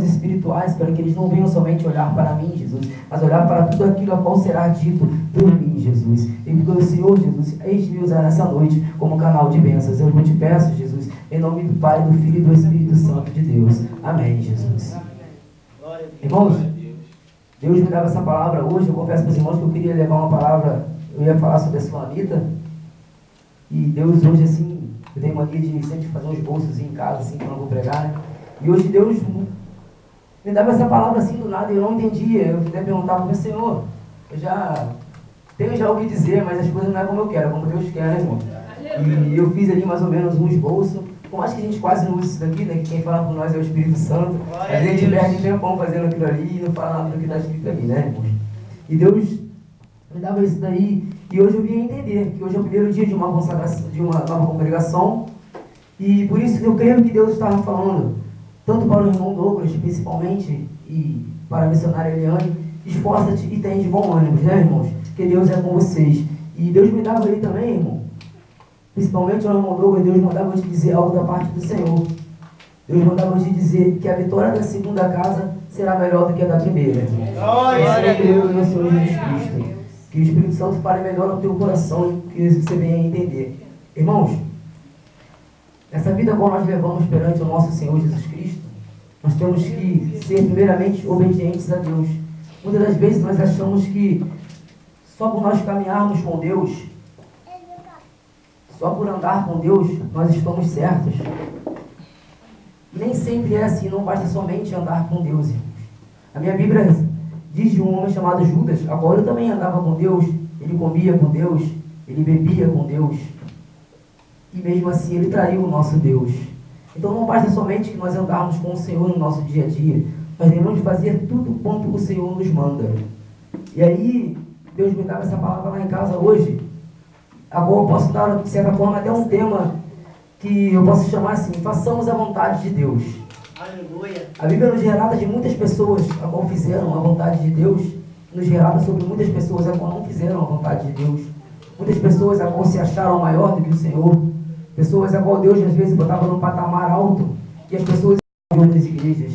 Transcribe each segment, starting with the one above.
espirituais, para que eles não venham somente olhar para mim, Jesus, mas olhar para tudo aquilo a qual será dito por mim, Jesus. E porque o Senhor, Jesus, eis me usar nessa noite como canal de bênçãos. Eu te peço, Jesus, em nome do Pai, do Filho e do Espírito Santo de Deus. Amém, Jesus. Irmãos, Deus me dava essa palavra hoje. Eu confesso para os irmãos que eu queria levar uma palavra, eu ia falar sobre a Sulamita. E Deus hoje, assim, eu tenho mania de sempre fazer uns bolsos em casa, assim, quando eu vou pregar, né? E hoje Deus me dava essa palavra assim do nada e eu não entendia. Eu até perguntava para o Senhor, eu já ouvi dizer, mas as coisas não é como eu quero, é como Deus quer, né, irmão? E eu fiz ali mais ou menos uns bolsos. Por mais que a gente quase não use isso daqui, né? Que quem fala por nós é o Espírito Santo. A gente perde tempo fazendo aquilo ali e não fala nada do que está escrito ali, né, irmãos? E Deus me dava isso daí. E hoje eu vim entender que hoje é o primeiro dia de uma consagração, de uma nova congregação. E por isso que eu creio que Deus estava falando, tanto para o irmão Douglas, principalmente, e para a missionária Eliane, esforça-te e tem de bom ânimo, né, irmãos? Que Deus é com vocês. E Deus me dava ali também, irmão, principalmente ao irmão Douglas, Deus mandava eu te dizer algo da parte do Senhor. Deus mandava eu te dizer que a vitória da segunda casa será melhor do que a da primeira. Glória a Deus, meu Senhor Jesus Cristo. Que o Espírito Santo fale melhor no teu coração e que você venha a entender. Irmãos, essa vida qual nós levamos perante o nosso Senhor Jesus Cristo, nós temos que ser primeiramente obedientes a Deus. Muitas das vezes nós achamos que só por nós caminharmos com Deus, só por andar com Deus, nós estamos certos. Nem sempre é assim, não basta somente andar com Deus, irmãos. A minha Bíblia diz de um homem chamado Judas, agora eu também andava com Deus, ele comia com Deus, ele bebia com Deus, e mesmo assim ele traiu o nosso Deus. Então não basta somente que nós andarmos com o Senhor no nosso dia a dia, nós devemos fazer tudo quanto o Senhor nos manda. E aí, Deus me dava essa palavra lá em casa hoje. Agora eu posso dar, de certa forma, até um tema que eu posso chamar assim, façamos a vontade de Deus. Aleluia. A Bíblia nos relata de muitas pessoas a qual fizeram a vontade de Deus, nos relata sobre muitas pessoas a qual não fizeram a vontade de Deus. Muitas pessoas a qual se acharam maior do que o Senhor. Pessoas a qual Deus às vezes botava num patamar alto e as pessoas de outras igrejas.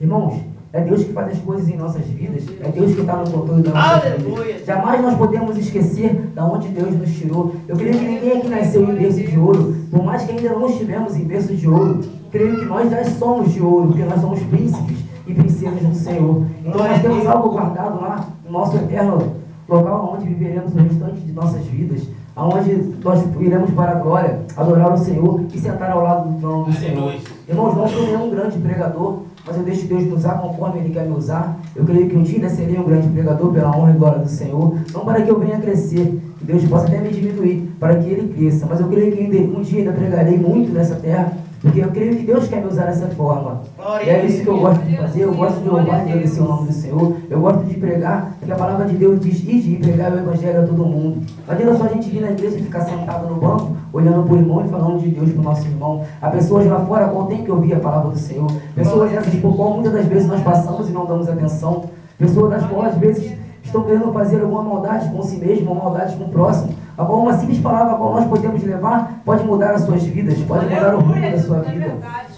Irmãos, é Deus que faz as coisas em nossas vidas, é Deus que está no controle das nossas vidas. Jamais nós podemos esquecer de onde Deus nos tirou. Eu creio que ninguém aqui nasceu em berço de ouro, por mais que ainda não estivemos em berço de ouro. Creio que nós já somos de ouro, porque nós somos príncipes e princesas do Senhor. Então nós temos algo guardado lá no nosso eterno local onde viveremos o restante de nossas vidas, aonde nós iremos para a glória, adorar o Senhor e sentar ao lado do trono do Senhor. Irmãos, não sou nenhum grande pregador, mas eu deixo Deus me usar conforme Ele quer me usar. Eu creio que um dia ainda serei um grande pregador pela honra e glória do Senhor, não para que eu venha crescer, que Deus possa até me diminuir, para que Ele cresça, mas eu creio que um dia ainda pregarei muito nessa terra, porque eu creio que Deus quer me usar dessa forma. E é isso que eu gosto de fazer. Eu gosto de louvar e agradecer o nome do Senhor. Eu gosto de pregar, porque a palavra de Deus diz, ide e pregar o Evangelho a todo mundo. Não adianta só a gente vir na igreja e ficar sentado no banco, olhando para o irmão e falando de Deus para o nosso irmão. Há pessoas lá fora qual tem que ouvir a palavra do Senhor. Pessoas essas por qual muitas das vezes nós passamos e não damos atenção. Pessoas das quais às vezes estão querendo fazer alguma maldade com si mesmo, uma maldade com o próximo. Agora, uma simples palavra a qual nós podemos levar pode mudar as suas vidas, pode mudar o rumo da sua vida.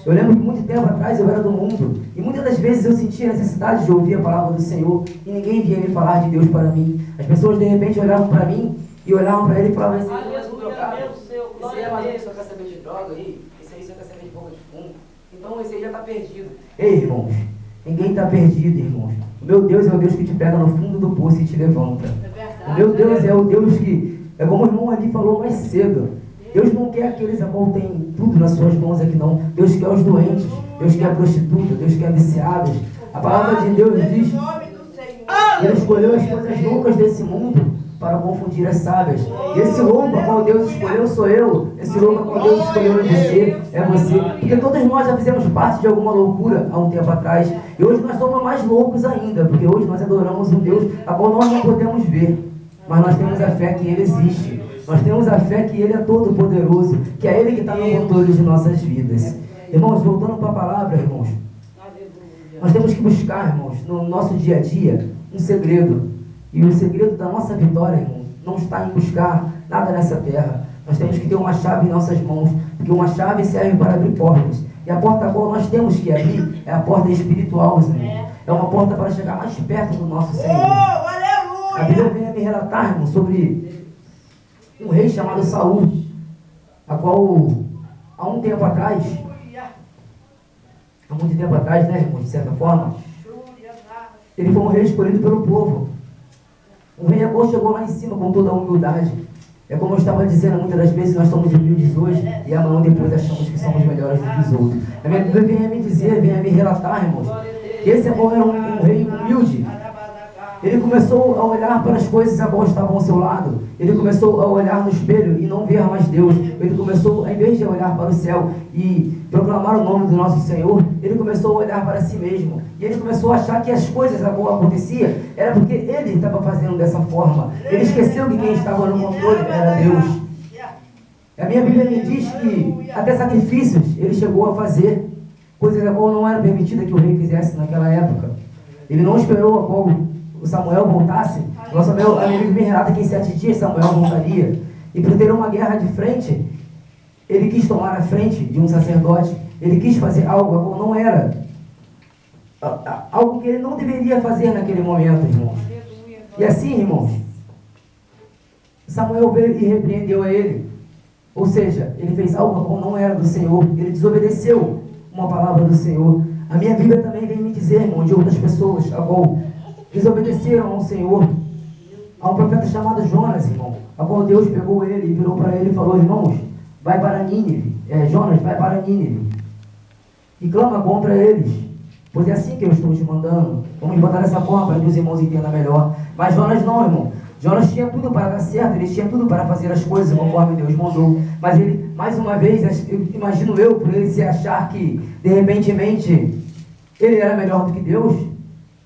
Eu lembro que muito tempo atrás eu era do mundo e muitas das vezes eu sentia a necessidade de ouvir a palavra do Senhor e ninguém vinha me falar de Deus para mim. As pessoas de repente olhavam para mim e olhavam para ele e falavam assim, esse aí é mais um que só quer saber de droga aí, esse aí só quer saber de boca de fumo, então esse aí já está perdido. Ei, irmãos, ninguém está perdido, irmãos. O meu Deus é o Deus que te pega no fundo do poço e te levanta. O meu Deus é o Deus que, é como o irmão ali falou mais cedo, Deus não quer aqueles a qual tem tudo nas suas mãos aqui não. Deus quer os doentes, Deus quer a prostituta, Deus quer viciados. A palavra de Deus diz, Ele escolheu as coisas loucas desse mundo para confundir as sábias. E esse louco a qual Deus escolheu sou eu. Esse louco a qual Deus escolheu é você. Porque todos nós já fizemos parte de alguma loucura há um tempo atrás. E hoje nós somos mais loucos ainda, porque hoje nós adoramos um Deus a qual nós não podemos ver. Mas nós temos a fé que Ele existe. Nós temos a fé que Ele é todo poderoso, que é Ele que está no controle de nossas vidas. Irmãos, voltando para a palavra, irmãos, nós temos que buscar, irmãos, no nosso dia a dia, um segredo. E o segredo da nossa vitória, irmãos, não está em buscar nada nessa terra. Nós temos que ter uma chave em nossas mãos, porque uma chave serve para abrir portas. E E a porta a qual nós temos que abrir é a porta espiritual, Senhor. É uma porta para chegar mais perto do nosso Senhor. A Bíblia vem me relatar, irmão, sobre um rei chamado Saul, a qual, há muito tempo atrás, né, irmão, de certa forma, ele foi um rei escolhido pelo povo. Um rei a qual chegou lá em cima com toda a humildade. É como eu estava dizendo, muitas das vezes nós somos humildes hoje e amanhã depois achamos que somos melhores do que os outros. A minha Bíblia vem a me dizer, vem a me relatar, irmãos, que esse agora era um rei humilde. Ele começou a olhar para as coisas a qual estavam ao seu lado. Ele começou a olhar no espelho e não ver mais Deus. Ele começou, em vez de olhar para o céu e proclamar o nome do nosso Senhor, ele começou a olhar para si mesmo. E ele começou a achar que as coisas a qual acontecia era porque ele estava fazendo dessa forma. Ele esqueceu que quem estava no controle era Deus. A minha Bíblia me diz que até sacrifícios ele chegou a fazer, coisas a qual não era permitida que o rei fizesse naquela época. Ele não esperou a qual o Samuel voltasse. O Samuel, a minha Bíblia me relata que em 7 dias Samuel voltaria. E por ter uma guerra de frente, ele quis tomar a frente de um sacerdote. Ele quis fazer algo a qual não era, algo que ele não deveria fazer naquele momento, irmãos. E assim, irmãos, Samuel veio e repreendeu a ele. Ou seja, ele fez algo a qual não era do Senhor. Ele desobedeceu uma palavra do Senhor. A minha Bíblia também vem me dizer, irmão, de outras pessoas a qual desobedeceram ao Senhor. Há um profeta chamado Jonas, irmão, a qual Deus pegou ele e virou para ele e falou: irmãos, vai para Nínive. Jonas, vai para Nínive e clama contra eles, pois é assim que eu estou te mandando. Vamos botar dessa forma para que os irmãos entendam melhor. Mas Jonas não, irmão. Jonas tinha tudo para dar certo, ele tinha tudo para fazer as coisas conforme Deus mandou. Mas ele, mais uma vez, imagino eu, por ele se achar que, de repentemente, ele era melhor do que Deus,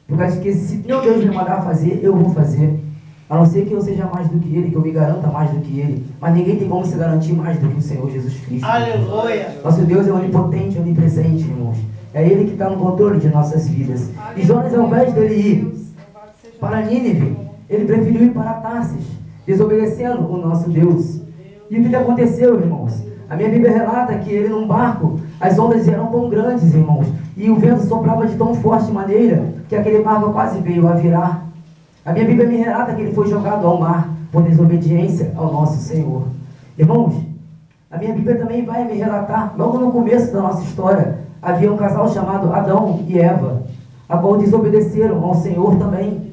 por causa de que se meu Deus me mandar fazer, eu vou fazer. A não ser que eu seja mais do que ele, que eu me garanta mais do que ele. Mas ninguém tem como se garantir mais do que o Senhor Jesus Cristo. Aleluia! Nosso Deus é onipotente, onipresente, irmãos. É Ele que está no controle de nossas vidas. E Jonas, ao invés dele ir para Nínive, ele preferiu ir para Tarsis, desobedecendo o nosso Deus. E o que aconteceu, irmãos? A minha Bíblia relata que ele num barco, as ondas eram tão grandes, irmãos, e o vento soprava de tão forte maneira que aquele barco quase veio a virar. A minha Bíblia me relata que ele foi jogado ao mar por desobediência ao nosso Senhor. Irmãos, a minha Bíblia também vai me relatar, logo no começo da nossa história, havia um casal chamado Adão e Eva, a qual desobedeceram ao Senhor também.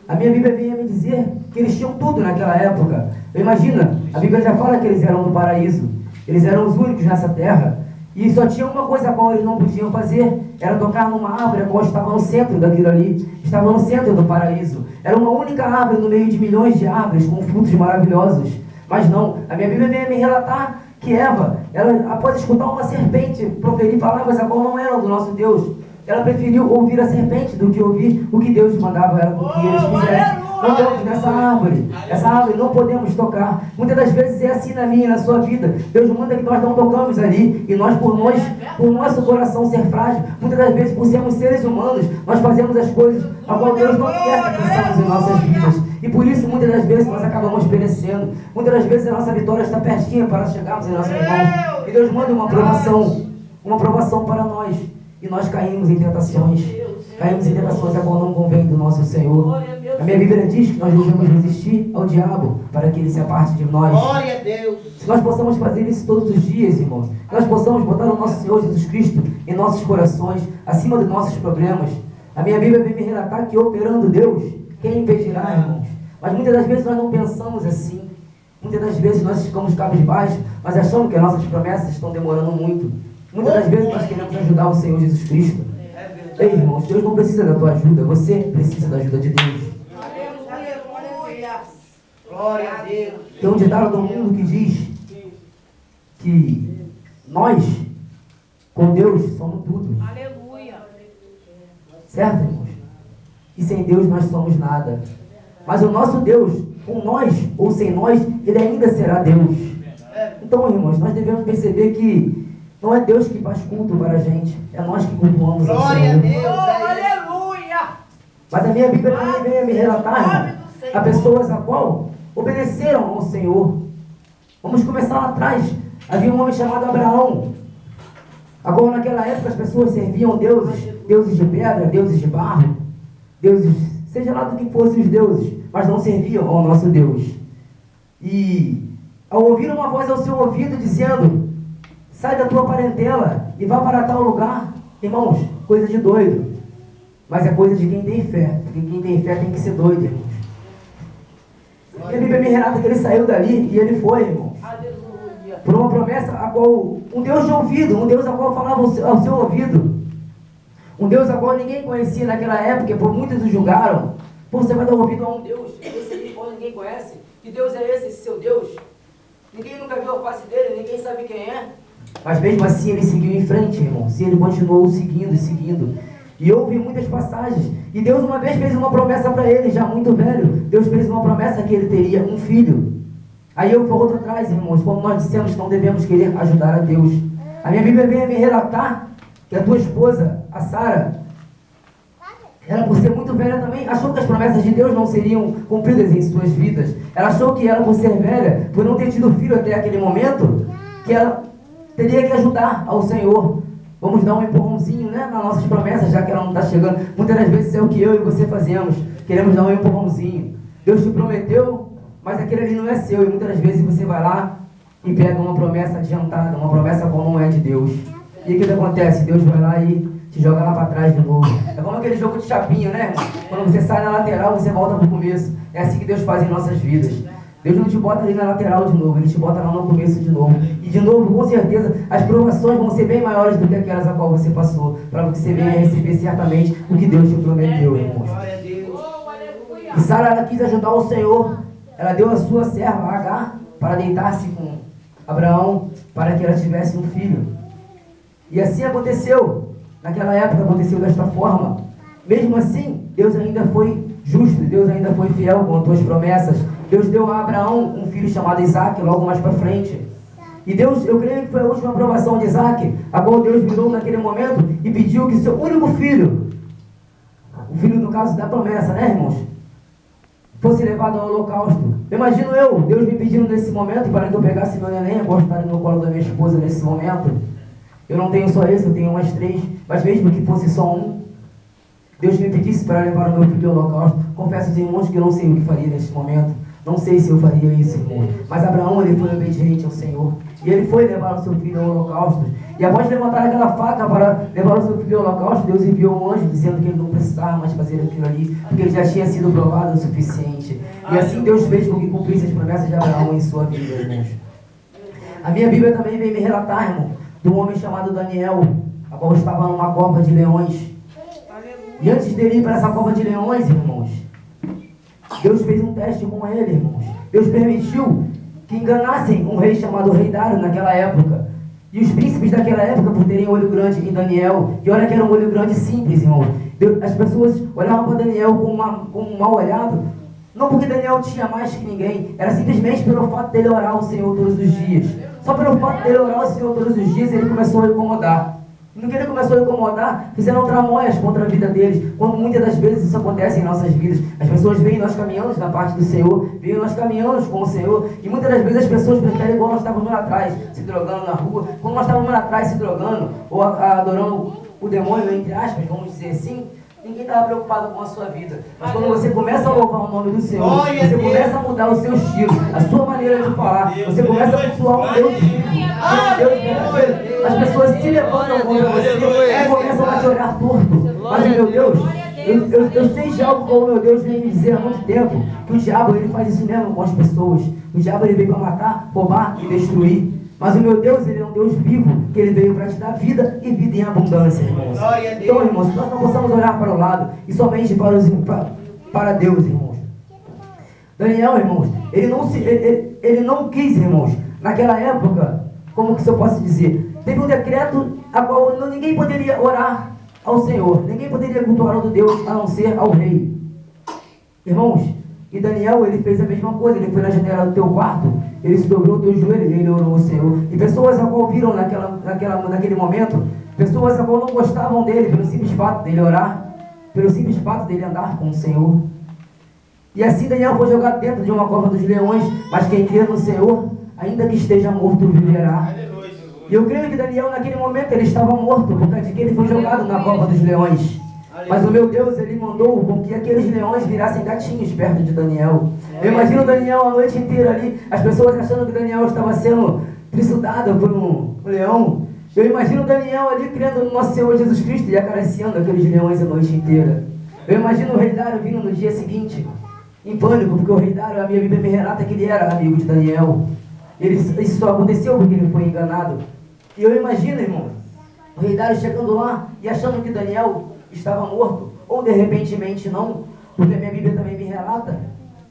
A minha Bíblia vem a me dizer que eles tinham tudo naquela época. Imagina, a Bíblia já fala que eles eram do paraíso. Eles eram os únicos nessa terra. E só tinha uma coisa a qual eles não podiam fazer, era tocar numa árvore a qual estava no centro daquilo ali. Estava no centro do paraíso. Era uma única árvore no meio de milhões de árvores com frutos maravilhosos. Mas não, a minha Bíblia vem a me relatar que Eva, ela, após escutar uma serpente proferir palavras a qual não eram do nosso Deus, ela preferiu ouvir a serpente do que ouvir o que Deus mandava ela que eles fizessem. Não toque nessa árvore. Essa árvore não podemos tocar. Muitas das vezes é assim na minha e na sua vida. Deus manda que nós não tocamos ali. E nós, por nosso coração ser frágil, muitas das vezes, por sermos seres humanos, nós fazemos as coisas a qual Deus não quer que façamos em nossas vidas. E por isso, muitas das vezes, nós acabamos perecendo. Muitas das vezes, a nossa vitória está pertinho para chegarmos em nossa mão. E Deus manda uma aprovação para nós. E nós caímos em tentações. Caímos em tentações a qual não convém do nosso Senhor. A minha Bíblia diz que nós devemos resistir ao diabo para que ele se aparte de nós. Glória a Deus. Se nós possamos fazer isso todos os dias, irmãos, nós possamos botar o nosso Senhor Jesus Cristo em nossos corações, acima dos nossos problemas. A minha Bíblia vem me relatar que operando Deus, quem impedirá, irmãos? Mas muitas das vezes nós não pensamos assim. Muitas das vezes nós ficamos cabisbaixos, mas achamos que as nossas promessas estão demorando muito. Muitas das vezes nós queremos ajudar o Senhor Jesus Cristo. Ei, irmãos, Deus não precisa da tua ajuda, você precisa da ajuda de Deus. Glória a Deus. Tem um ditado do mundo que diz que nós, com Deus, somos tudo. Aleluia. Certo, irmãos? E sem Deus nós somos nada. Mas o nosso Deus, com nós ou sem nós, Ele ainda será Deus. Então, irmãos, nós devemos perceber que não é Deus que faz culto para a gente, é nós que cultuamos ao Glória a Senhor. Deus. Aleluia. Mas a minha Bíblia também vem a me relatar, irmão, a pessoas a qual obedeceram ao Senhor. Vamos começar lá atrás. Havia um homem chamado Abraão, Agora, naquela época, as pessoas serviam deuses de pedra, deuses de barro, deuses, seja lá do que fossem os deuses, mas não serviam ao nosso Deus. E ao ouvir uma voz ao seu ouvido dizendo: sai da tua parentela e vá para tal lugar, irmãos, coisa de doido. Mas é coisa de quem tem fé, porque quem tem fé tem que ser doido, irmãos. E a Bíblia me relata que ele saiu dali e ele foi, irmãos, por uma promessa a qual, um Deus de ouvido, um Deus a qual falava ao seu ouvido, um Deus a qual ninguém conhecia naquela época, por muitos o julgaram. Pô, você vai dar ouvido a um Deus, esse aí, qual ninguém conhece? Que Deus é esse seu Deus? Ninguém nunca viu a face dele, ninguém sabe quem é. Mas mesmo assim ele seguiu em frente, irmãos, e ele continuou seguindo e seguindo. E eu ouvi muitas passagens, e Deus uma vez fez uma promessa para ele, já muito velho. Deus fez uma promessa que ele teria um filho. Aí eu volto atrás, irmãos, como nós dissemos, não devemos querer ajudar a Deus. A minha Bíblia vem me relatar que a tua esposa, a Sara, ela, por ser muito velha também, achou que as promessas de Deus não seriam cumpridas em suas vidas. Ela achou que ela, por ser velha, por não ter tido filho até aquele momento, que ela teria que ajudar ao Senhor. Vamos dar um empurrãozinho, né, nas nossas promessas, já que ela não está chegando. Muitas das vezes é o que eu e você fazemos. Queremos dar um empurrãozinho. Deus te prometeu, mas aquele ali não é seu. E muitas das vezes você vai lá e pega uma promessa adiantada, uma promessa como não é de Deus. E o que acontece? Deus vai lá e te joga lá para trás de novo. É como aquele jogo de chapinha, né, irmão? Quando você sai na lateral, você volta para o começo. É assim que Deus faz em nossas vidas. Deus não te bota ali na lateral de novo, Ele te bota lá no começo de novo. E de novo, com certeza, as provações vão ser bem maiores do que aquelas a qual você passou, para que você venha receber certamente o que Deus te prometeu, irmãos. E Sara, ela quis ajudar o Senhor. Ela deu a sua serva, Agar, para deitar-se com Abraão, para que ela tivesse um filho. E assim aconteceu. Naquela época aconteceu desta forma. Mesmo assim, Deus ainda foi justo, Deus ainda foi fiel com as suas promessas. Deus deu a Abraão um filho chamado Isaac, logo mais para frente. E Deus, eu creio que foi a última aprovação de Isaac, a qual Deus virou naquele momento e pediu que seu único filho, o filho no caso da promessa, né, irmãos, fosse levado ao holocausto. Imagino eu, Deus me pedindo nesse momento para que eu pegasse meu neném, apostar no colo da minha esposa nesse momento. Eu não tenho só esse, eu tenho umas 3, mas mesmo que fosse só um, Deus me pedisse para levar o meu filho ao holocausto. Confesso aos irmãos que eu não sei o que faria nesse momento. Não sei se eu faria isso, irmão. Mas Abraão, ele foi obediente ao Senhor. E ele foi levar o seu filho ao holocausto. E após levantar aquela faca para levar o seu filho ao holocausto, Deus enviou um anjo dizendo que ele não precisava mais fazer aquilo ali, porque ele já tinha sido provado o suficiente. E assim Deus fez com que cumprisse as promessas de Abraão em sua vida, irmãos. A minha Bíblia também vem me relatar, irmão, de um homem chamado Daniel, a qual estava numa cova de leões. E antes dele ir para essa cova de leões, irmãos, Deus fez um teste com ele, irmãos. Deus permitiu que enganassem um rei chamado Rei Dário naquela época. E os príncipes daquela época, por terem olho grande em Daniel, e olha que era um olho grande simples, irmão. As pessoas olhavam para Daniel com um mal olhado, não porque Daniel tinha mais que ninguém, era simplesmente pelo fato dele orar ao Senhor todos os dias. Só pelo fato dele orar ao Senhor todos os dias, ele começou a incomodar. No que ele começou a incomodar, fizeram tramóias contra a vida deles, quando muitas das vezes isso acontece em nossas vidas. As pessoas veem nós caminhando na parte do Senhor, veem nós caminhando com o Senhor, e muitas das vezes as pessoas preferem igual nós estávamos lá atrás, se drogando na rua, quando nós estávamos lá atrás se drogando, ou adorando o demônio, entre aspas, vamos dizer assim, ninguém estava preocupado com a sua vida. Mas quando você começa a louvar o nome do Senhor, você começa a mudar o seu estilo, a sua maneira de falar, você começa a cultuar um Deus vivo, um Deus verdadeiro. As pessoas se levantam contra você e começam a te olhar torto. Mas, meu Deus, eu sei de algo como meu Deus vem me dizer há muito tempo, que o diabo ele faz isso mesmo com as pessoas. O diabo ele veio para matar, roubar e destruir. Mas o meu Deus, ele é um Deus vivo, que ele veio para te dar vida e vida em abundância, irmãos. Então, irmãos, nós não possamos olhar para o lado e somente para Deus, irmãos. Daniel, irmãos, ele não quis, irmãos, naquela época, como que eu posso dizer, teve um decreto a qual ninguém poderia orar ao Senhor, ninguém poderia cultuar outro Deus a não ser ao rei. Irmãos, e Daniel, ele fez a mesma coisa, ele foi na janela do teu quarto, ele se dobrou o teu joelho e ele orou ao Senhor. E pessoas a qual viram naquele momento, pessoas a qual não gostavam dele, pelo simples fato dele orar, pelo simples fato dele andar com o Senhor. E assim Daniel foi jogado dentro de uma cova dos leões, mas quem crê no Senhor, ainda que esteja morto, viverá. E eu creio que Daniel, naquele momento, ele estava morto, por causa de que ele foi jogado na cova dos leões. Mas o meu Deus, ele mandou com que aqueles leões virassem gatinhos perto de Daniel. Eu imagino Daniel a noite inteira ali, as pessoas achando que Daniel estava sendo trissudado por um leão. Eu imagino Daniel ali crendo no nosso Senhor Jesus Cristo e acariciando aqueles leões a noite inteira. Eu imagino o rei Dário vindo no dia seguinte, em pânico, porque o rei Dário, a minha Bíblia me relata que ele era amigo de Daniel. Isso só aconteceu porque ele foi enganado. E eu imagino, irmão, o rei Dário chegando lá e achando que Daniel estava morto, ou de repentemente não, porque a minha Bíblia também me relata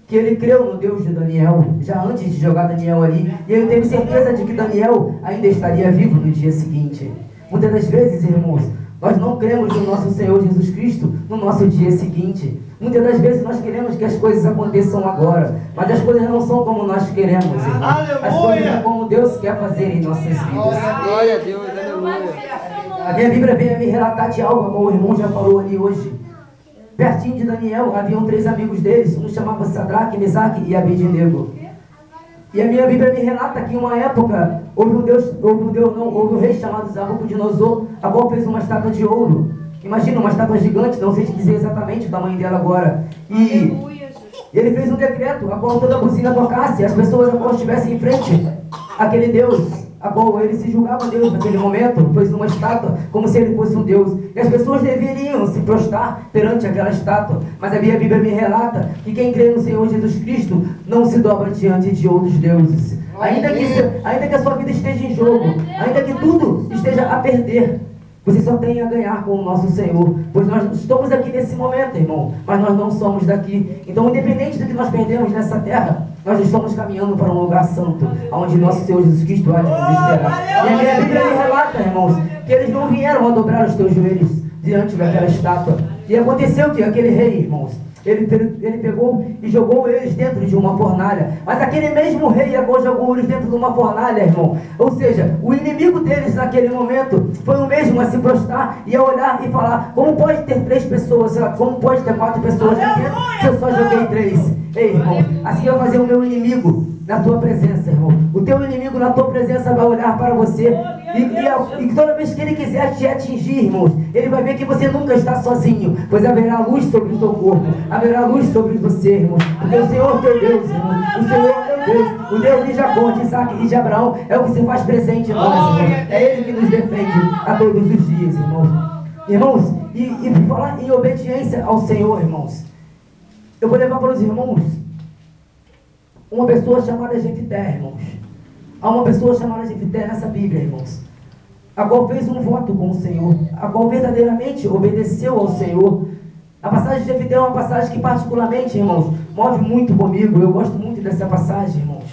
que ele creu no Deus de Daniel, já antes de jogar Daniel ali, e ele teve certeza de que Daniel ainda estaria vivo no dia seguinte. Muitas das vezes, irmãos, nós não cremos no nosso Senhor Jesus Cristo no nosso dia seguinte. Muitas das vezes nós queremos que as coisas aconteçam agora, mas as coisas não são como nós queremos, irmão. As coisas são como Deus quer fazer em nossas vidas. Glória a Deus, aleluia. A minha Bíblia vem a me relatar de algo, como o irmão já falou ali hoje. Pertinho de Daniel, haviam 3 amigos deles, um chamava Sadraque, Mesaque e Abednego. E a minha Bíblia me relata que em uma época houve um rei chamado Nabucodonosor, a qual fez uma estátua de ouro. Imagina, uma estátua gigante, não sei te dizer exatamente o tamanho dela agora. E ele fez um decreto, a qual toda a buzina tocasse, as pessoas a qual estivessem em frente àquele Deus, a qual ele se julgava Deus naquele momento, fez uma estátua como se ele fosse um Deus. E as pessoas deveriam se prostrar perante aquela estátua. Mas a minha Bíblia me relata que quem crê no Senhor Jesus Cristo não se dobra diante de outros deuses. Ainda que a sua vida esteja em jogo, ainda que tudo esteja a perder, você só tem a ganhar com o nosso Senhor. Pois nós estamos aqui nesse momento, irmão, mas nós não somos daqui. Então, independente do que nós perdemos nessa terra, nós estamos caminhando para um lugar santo, onde nosso Senhor Jesus Cristo há de nos esperar. E a minha Bíblia me relata, irmãos, que eles não vieram a dobrar os teus joelhos diante daquela estátua. E aconteceu que aquele rei, irmãos, ele pegou e jogou eles dentro de uma fornalha. Mas aquele mesmo rei agora jogou eles dentro de uma fornalha, irmão. Ou seja, o inimigo deles naquele momento foi o mesmo a se prostrar e a olhar e falar: como pode ter 3 pessoas, como pode ter 4 pessoas aqui dentro se eu só joguei 3? Ei, irmão, assim vai fazer o meu inimigo na tua presença, irmão. O teu inimigo na tua presença vai olhar para você e toda vez que ele quiser te atingir, irmãos, ele vai ver que você nunca está sozinho, pois haverá luz sobre o teu corpo, haverá luz sobre você, irmão. Porque o Senhor teu Deus, irmão, o Senhor teu Deus, o Deus de Jacó, de Isaac e de Abraão, é o que se faz presente em nós, irmão. É Ele que nos defende a todos os dias, irmãos. Irmãos, e falar em obediência ao Senhor, irmãos, eu vou levar para os irmãos uma pessoa chamada Jefité, irmãos. Há uma pessoa chamada Jefité nessa Bíblia, irmãos, a qual fez um voto com o Senhor, a qual verdadeiramente obedeceu ao Senhor. A passagem de Jefité é uma passagem que particularmente, irmãos, move muito comigo. Eu gosto muito dessa passagem, irmãos.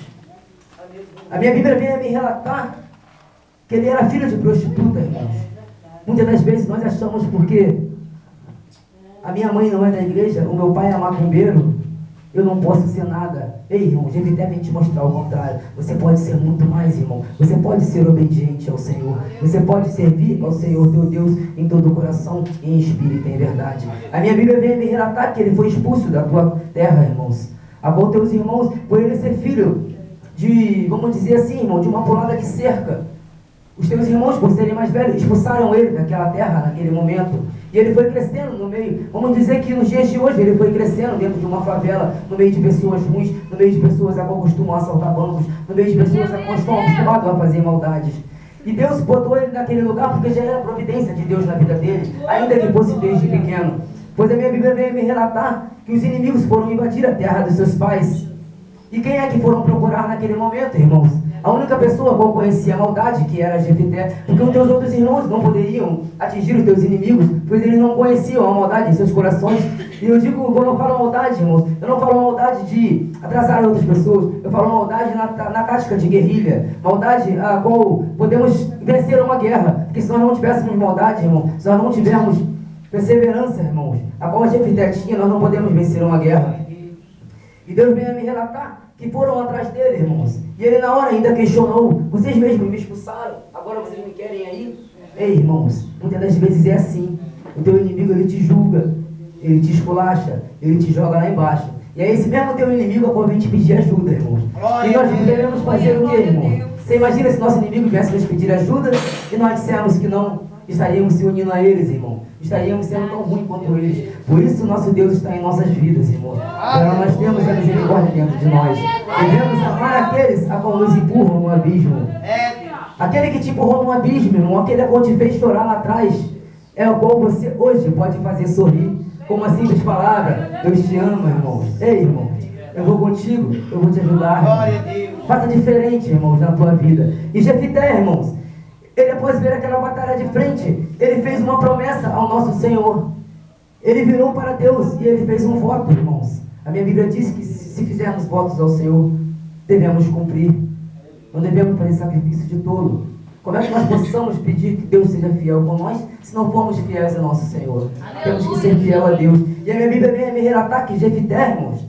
A minha Bíblia vem a me relatar que ele era filho de prostituta, irmãos. Muitas das vezes nós achamos porque a minha mãe não é da igreja, o meu pai é macumbeiro, eu não posso ser nada. Ei, irmão, Jefité vem te mostrar o contrário. Você pode ser muito mais, irmão. Você pode ser obediente ao Senhor. Você pode servir ao Senhor teu Deus em todo o coração, em espírito e em verdade. A minha Bíblia vem me relatar que ele foi expulso da tua terra, irmãos. Agora teus irmãos, por ele ser filho de, vamos dizer assim, irmão, de uma pulada de cerca, os teus irmãos, por serem mais velhos, expulsaram ele daquela terra naquele momento. E ele foi crescendo no meio, vamos dizer que nos dias de hoje, ele foi crescendo dentro de uma favela, no meio de pessoas ruins, no meio de pessoas a qual costumam assaltar bancos, no meio de pessoas a qual estão acostumadas a fazer maldades. E Deus botou ele naquele lugar porque já era a providência de Deus na vida dele, ainda que fosse desde pequeno. Pois a minha Bíblia veio me relatar que os inimigos foram invadir a terra dos seus pais. E quem é que foram procurar naquele momento, irmãos? A única pessoa que conhecia a maldade, que era Jefité, porque os teus outros irmãos não poderiam atingir os teus inimigos, pois eles não conheciam a maldade em seus corações. E eu digo, quando eu falo maldade, irmãos, eu não falo maldade de atrasar outras pessoas, eu falo maldade na tática de guerrilha, maldade a qual podemos vencer uma guerra, porque se nós não tivéssemos maldade, irmão, se nós não tivermos perseverança, irmãos, a qual a Jefité tinha, nós não podemos vencer uma guerra. E Deus vem a me relatar que foram atrás dele, irmãos. E ele na hora ainda questionou: vocês mesmos me expulsaram, agora vocês me querem aí? Ei, irmãos, muitas das vezes é assim. O teu inimigo, ele te julga, ele te esculacha, ele te joga lá embaixo. E é esse mesmo teu inimigo a qual vem te pedir ajuda, irmãos. E nós devemos fazer o quê, irmãos? Você imagina se nosso inimigo viesse nos pedir ajuda e nós dissemos que não, estaríamos se unindo a eles, irmão. Estaríamos sendo tão ruins quanto eles. Por isso nosso Deus está em nossas vidas, irmão. Para nós temos a misericórdia dentro de nós. Devemos amar aqueles a qual nos empurram no abismo. Aquele que te empurrou no abismo, irmão, aquele a qual te fez chorar lá atrás, é o qual você hoje pode fazer sorrir com uma simples palavra. Deus te ama, irmão. Ei, irmão, eu vou contigo, eu vou te ajudar. Faça diferente, irmãos, na tua vida. E Jefité, irmãos, ele após ver aquela batalha de frente, ele fez uma promessa ao nosso Senhor. Ele virou para Deus e ele fez um voto, irmãos. A minha Bíblia diz que se fizermos votos ao Senhor, devemos cumprir. Não devemos fazer sacrifício de tolo. Como é que nós possamos pedir que Deus seja fiel com nós, se não formos fiéis ao nosso Senhor? Temos que ser fiel a Deus. E a minha Bíblia vem a me relatar que Jefité, irmãos,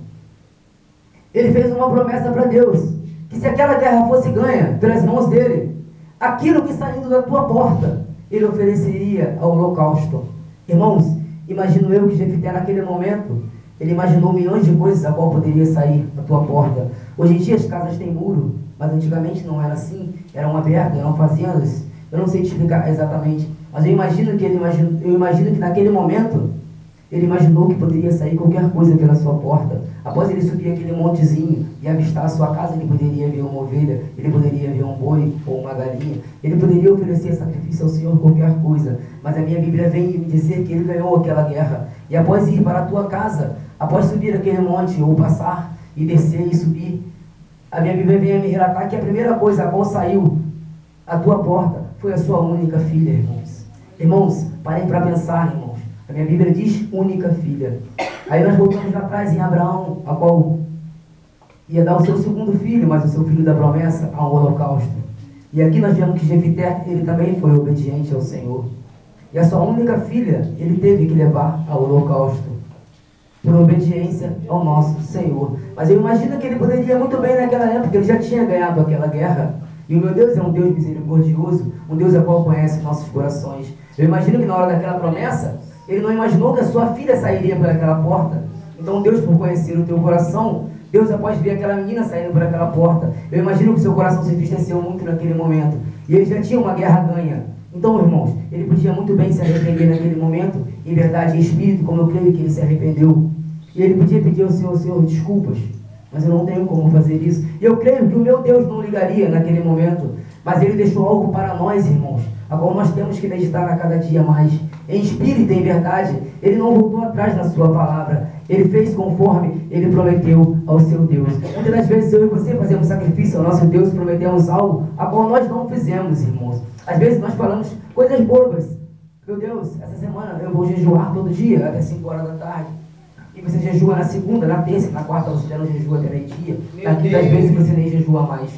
ele fez uma promessa para Deus, que se aquela guerra fosse ganha pelas mãos dele, aquilo que saindo da tua porta, ele ofereceria ao holocausto. Irmãos, imagino eu que Jefité naquele momento, ele imaginou milhões de coisas a qual poderia sair da tua porta. Hoje em dia as casas têm muro, mas antigamente não era assim, eram abertas, eram fazendas. Eu não sei te explicar exatamente, mas eu imagino que naquele momento, ele imaginou que poderia sair qualquer coisa pela sua porta. Após ele subir aquele montezinho e avistar a sua casa, ele poderia ver uma ovelha, ele poderia ver um boi ou uma galinha, ele poderia oferecer sacrifício ao Senhor, qualquer coisa. Mas a minha Bíblia vem me dizer que ele ganhou aquela guerra. E após ir para a tua casa, após subir aquele monte, ou passar e descer e subir, a minha Bíblia vem a me relatar que a primeira coisa a qual saiu à tua porta foi a sua única filha, irmãos. Irmãos, parem para pensar, irmãos. A minha Bíblia diz única filha. Aí nós voltamos lá atrás em Abraão, a qual ia dar o seu segundo filho, mas o seu filho da promessa, ao holocausto. E aqui nós vemos que Jefité, ele também foi obediente ao Senhor. E a sua única filha, ele teve que levar ao holocausto, por obediência ao nosso Senhor. Mas eu imagino que ele poderia muito bem naquela época, ele já tinha ganhado aquela guerra. E o meu Deus é um Deus misericordioso, um Deus a qual conhece nossos corações. Eu imagino que na hora daquela promessa, ele não imaginou que a sua filha sairia por aquela porta. Então Deus, por conhecer o teu coração, Deus após ver aquela menina saindo por aquela porta, eu imagino que o seu coração se entristeceu muito naquele momento. E ele já tinha uma guerra ganha. Então, irmãos, ele podia muito bem se arrepender naquele momento, em verdade, em espírito, como eu creio que ele se arrependeu. E ele podia pedir ao Senhor, Senhor, desculpas, mas eu não tenho como fazer isso. E eu creio que o meu Deus não ligaria naquele momento, mas ele deixou algo para nós, irmãos, a qual nós temos que meditar a cada dia mais. Em espírito e em verdade, ele não voltou atrás na sua palavra. Ele fez conforme ele prometeu ao seu Deus. Muitas das vezes eu e você fazemos sacrifício ao nosso Deus, prometemos algo a qual nós não fizemos, irmãos. Às vezes nós falamos coisas bobas. Meu Deus, essa semana eu vou jejuar todo dia até 5 horas da tarde. E você jejua na segunda, na terça, na quarta você já não jejua até meio-dia. Na quinta das vezes você nem jejua mais.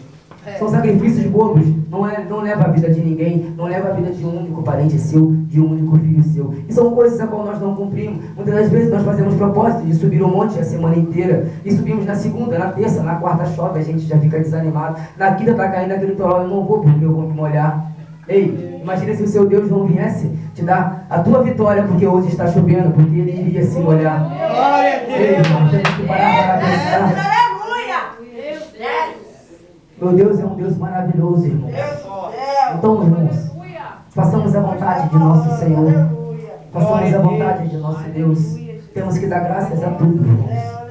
São sacrifícios bobos, não leva a vida de ninguém, não leva a vida de um único parente seu, de um único filho seu. E são coisas a qual nós não cumprimos. Muitas das vezes nós fazemos propósito de subir um monte a semana inteira, e subimos na segunda, na terça, na quarta chove, a gente já fica desanimado. Na quinta está caindo aquele litoral, eu não vou porque eu vou me molhar. Ei, imagina se o seu Deus não viesse te dar a tua vitória porque hoje está chovendo, porque ele iria se molhar. Ei, irmão, temos que parar para pensar. Meu Deus é um Deus maravilhoso, irmãos. Então, irmãos, façamos a vontade de nosso Senhor. Façamos a vontade de nosso Deus. Temos que dar graças a tudo, irmãos.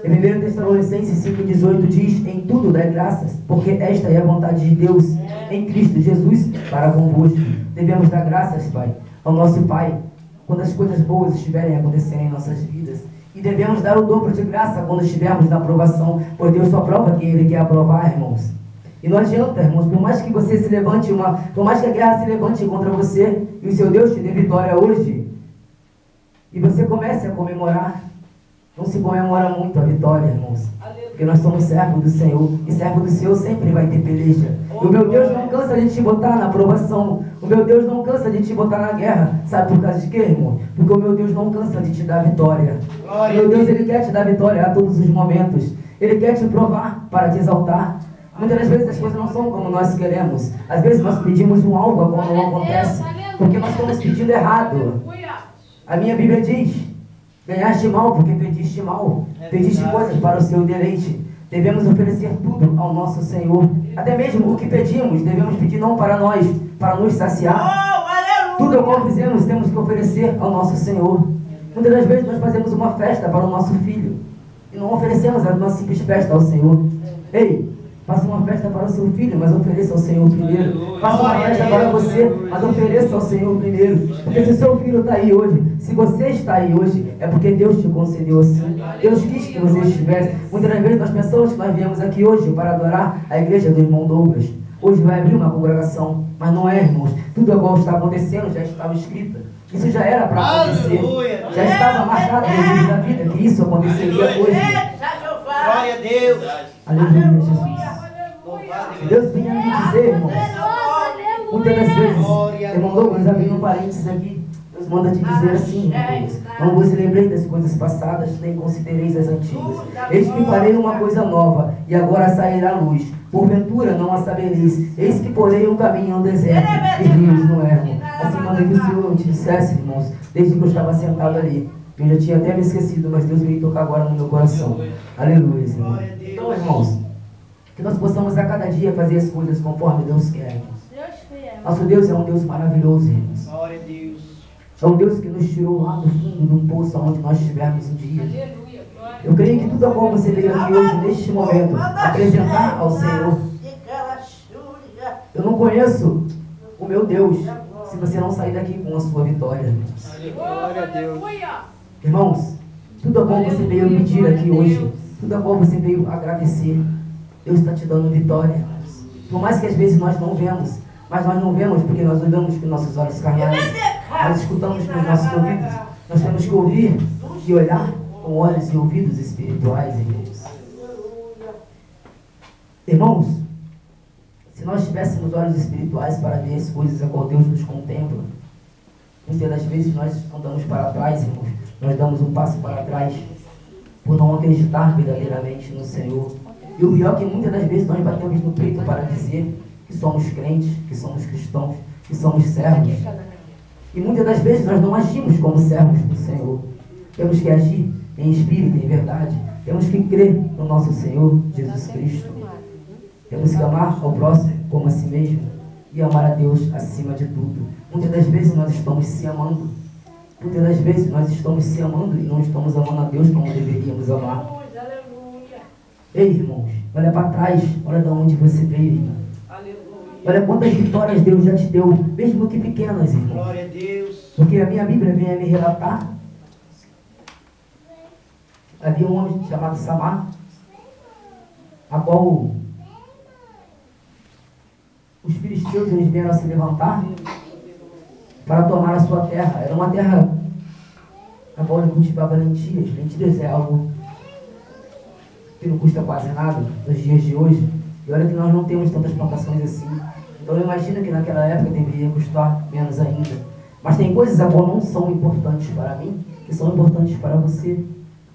Em 1 Tessalonicenses 5,18 diz: em tudo dai graças, porque esta é a vontade de Deus em Cristo Jesus para convosco. Devemos dar graças, Pai, ao nosso Pai, quando as coisas boas estiverem acontecendo em nossas vidas. E devemos dar o dobro de graça quando estivermos na aprovação, pois Deus só prova quem Ele quer aprovar, irmãos. E não adianta, irmãos, por mais que você se levante por mais que a guerra se levante contra você, e o seu Deus te dê vitória hoje, e você comece a comemorar, não se comemora muito a vitória, irmãos. Porque nós somos servos do Senhor, e servo do Senhor sempre vai ter peleja. O meu Deus não cansa de te botar na aprovação. O meu Deus não cansa de te botar na guerra. Sabe por causa de quê, irmão? Porque o meu Deus não cansa de te dar vitória. O meu Deus, Ele quer te dar vitória a todos os momentos. Ele quer te provar para te exaltar. Muitas das vezes as coisas não são como nós queremos. Às vezes nós pedimos um algo quando não acontece, porque nós estamos pedindo errado. A minha Bíblia diz: ganhaste mal porque pediste mal. Pediste coisas para o seu deleite. devemos oferecer tudo ao nosso Senhor. Até mesmo o que pedimos, devemos pedir não para nós, para nos saciar. Tudo o qual fizemos, temos que oferecer ao nosso Senhor. Muitas das vezes nós fazemos uma festa para o nosso filho e não oferecemos uma simples festa ao Senhor. Ei, faça uma festa para o seu filho, mas ofereça ao Senhor primeiro. Faça uma festa para você, mas ofereça ao Senhor primeiro. Porque se o seu filho está aí hoje, se você está aí hoje, é porque Deus te concedeu assim. Deus quis que você estivesse. Muitas das vezes nós pensamos que nós viemos aqui hoje para adorar a igreja do irmão Douglas. Hoje vai abrir uma congregação, mas não é, irmãos. Tudo agora está acontecendo, já estava escrito. Isso já era para acontecer. Já estava marcado no livro da vida que isso aconteceria hoje. Glória a Deus. Aleluia, Jesus. Que Deus venha me dizer, irmãos. Muitas das vezes, irmão Douglas, abrindo um parênteses aqui, Deus manda te dizer assim, irmãos: não vos lembrei das coisas passadas, nem considereis as antigas. Eis que farei uma coisa nova, e agora sairá a luz. Porventura não a sabereis. Eis que porei um caminho no deserto, e rios no ermo. Assim manda que o Senhor te dissesse, irmãos, desde que eu estava sentado ali. Eu já tinha até me esquecido, mas Deus veio tocar agora no meu coração. Aleluia, Senhor. Então, irmãos, que nós possamos a cada dia fazer as coisas conforme Deus quer, irmãos. Nosso Deus é um Deus maravilhoso, irmãos. Glória a Deus. É um Deus que nos tirou lá do fundo de um poço onde nós estivemos um dia. Eu creio que tudo a qual você veio aqui hoje, neste momento, apresentar ao Senhor. Eu não conheço o meu Deus se você não sair daqui com a sua vitória, irmãos. Glória a Deus. Irmãos, tudo a qual você veio pedir aqui hoje, tudo a qual você veio agradecer, Deus está te dando vitória, irmãos. Por mais que às vezes nós não vemos, mas nós não vemos porque nós olhamos com nossos olhos carnais, nós escutamos com os nossos ouvidos. Nós temos que ouvir e olhar com olhos e ouvidos espirituais, irmãos. Irmãos, se nós tivéssemos olhos espirituais para ver as coisas a qual Deus nos contempla, muitas das vezes nós andamos para trás, irmãos. Nós damos um passo para trás por não acreditar verdadeiramente no Senhor. E o pior é que muitas das vezes nós batemos no peito para dizer que somos crentes, que somos cristãos, que somos servos. E muitas das vezes nós não agimos como servos do Senhor. Temos que agir em espírito, em verdade. Temos que crer no nosso Senhor Jesus Cristo. Temos que amar ao próximo como a si mesmo e amar a Deus acima de tudo. Muitas das vezes nós estamos se amando. Muitas das vezes nós estamos se amando e não estamos amando a Deus como deveríamos amar. Ei, irmãos, olha para trás, olha de onde você veio, irmão. Olha quantas vitórias Deus já te deu, mesmo que pequenas, irmão. Glória a Deus. Porque a minha Bíblia vem a me relatar. Havia um homem chamado Samar, a qual os filisteus eles vieram a se levantar para tomar a sua terra. Era uma terra a qual ele cultivava lentilhas. Lentilhas é algo que não custa quase nada nos dias de hoje. E olha que nós não temos tantas plantações assim. Então eu imagino que naquela época deveria custar menos ainda. Mas tem coisas a qual não são importantes para mim, que são importantes para você.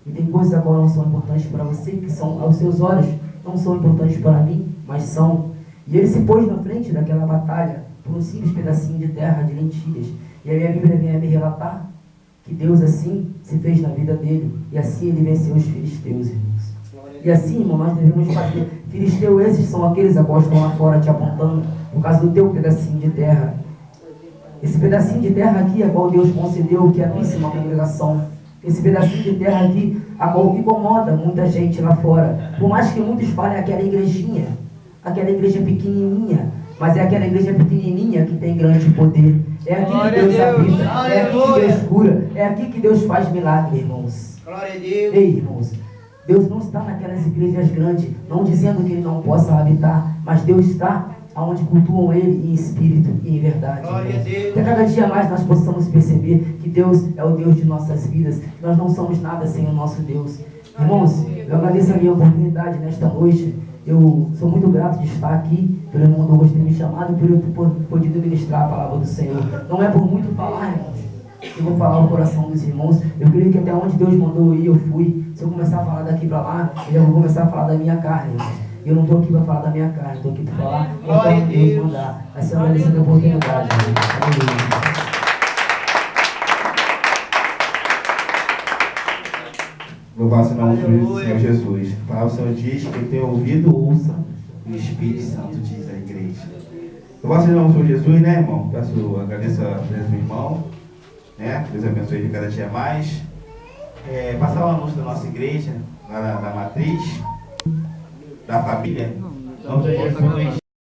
E tem coisas a qual não são importantes para você, que são aos seus olhos, não são importantes para mim, mas são. E ele se pôs na frente daquela batalha por um simples pedacinho de terra, de lentilhas. E a minha Bíblia vem a me relatar que Deus assim se fez na vida dele. E assim ele venceu os filisteus, irmãos. E assim, irmão, nós devemos fazer. Filisteus esses são aqueles a qual estão lá fora te apontando por causa do teu pedacinho de terra. Esse pedacinho de terra aqui, a qual Deus concedeu que abrisse uma congregação. Esse pedacinho de terra aqui, a qual incomoda muita gente lá fora. Por mais que muitos falem aquela igrejinha, aquela igreja pequenininha, mas é aquela igreja pequenininha que tem grande poder. É aqui que Deus habita, é aqui que Deus cura, é aqui que Deus faz milagre, irmãos. Glória a Deus. Ei, irmãos, Deus não está naquelas igrejas grandes, não dizendo que Ele não possa habitar, mas Deus está onde cultuam Ele em espírito e em verdade. Glória a Deus. Que a cada dia mais nós possamos perceber que Deus é o Deus de nossas vidas, que nós não somos nada sem o nosso Deus. Irmãos, eu agradeço a minha oportunidade nesta noite. Eu sou muito grato de estar aqui, pelo irmão Douglas ter me chamado, por eu ter podido ministrar a palavra do Senhor. Não é por muito falar, irmãos. Eu vou falar o coração dos irmãos. Eu creio que até onde Deus mandou eu ir, eu fui. Se eu começar a falar daqui para lá, eu já vou começar a falar da minha carne, irmãos. Eu não estou aqui para falar da minha carne, estou aqui para falar conforme Deus mandar. Assim eu agradeço a oportunidade. Louvado seja o nome do Senhor Jesus. A palavra do Senhor diz que tem ouvido, ouça. O Espírito Santo diz à igreja. Louvado seja o nome do Senhor Jesus, né, irmão? Agradeço a presença do irmão. Né? Deus abençoe ele cada dia mais. Passar o anúncio da nossa igreja, lá da matriz, da família. Em nome de Jesus.